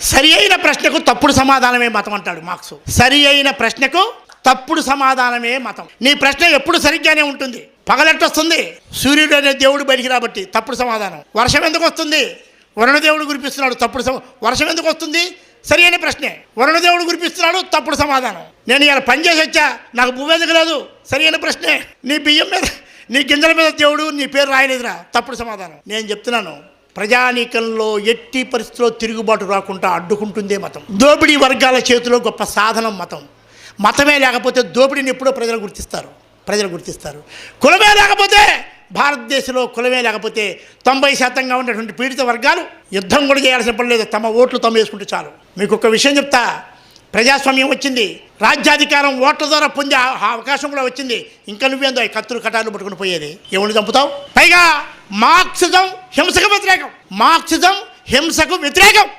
సరి అయిన ప్రశ్నకు తప్పుడు సమాధానమే మతం అంటాడు మార్క్స్. సరి అయిన ప్రశ్నకు తప్పుడు సమాధానమే మతం. నీ ప్రశ్న ఎప్పుడు సరిగ్గానే ఉంటుంది. పగలెట్టొస్తుంది, సూర్యుడు అనే దేవుడు బయటికి రాబట్టి తప్పుడు సమాధానం. వర్షం ఎందుకు వస్తుంది? వరుణదేవుడు కురిపిస్తున్నాడు, తప్పుడు వర్షం ఎందుకు వస్తుంది? సరి అయిన ప్రశ్నే. వరుణదేవుడు కురిపిస్తున్నాడు, తప్పుడు సమాధానం. నేను ఇలా పని చేసి వచ్చా, నాకు భూమి ఎందుకు లేదు? సరి అయిన ప్రశ్నే. నీ బియ్యం మీద, నీ గింజల మీద దేవుడు నీ పేరు రాయలేదురా, తప్పుడు సమాధానం. నేను చెప్తున్నాను, ప్రజానీకంలో ఎట్టి పరిస్థితిలో తిరుగుబాటు రాకుండా అడ్డుకుంటుందే మతం. దోపిడీ వర్గాల చేతిలో గొప్ప సాధనం మతం. మతమే లేకపోతే దోపిడీని ఎప్పుడో ప్రజలు గుర్తిస్తారు. కులమే లేకపోతే, భారతదేశంలో కులమే లేకపోతే 90% ఉన్నటువంటి పీడిత వర్గాలు యుద్ధం కూడా చేయాల్సిన పని లేదు. తమ ఓట్లు తమ వేసుకుంటే చాలు. మీకు ఒక విషయం చెప్తా, ప్రజాస్వామ్యం వచ్చింది, రాజ్యాధికారం ఓట్ల ద్వారా పొందే అవకాశం కూడా వచ్చింది. ఇంకా నువ్వేందో కత్తులు కటాలు పట్టుకుని పోయేది, ఎవరిని చంపుతావు? పైగా మార్క్సిజం హింసకు వ్యతిరేకం.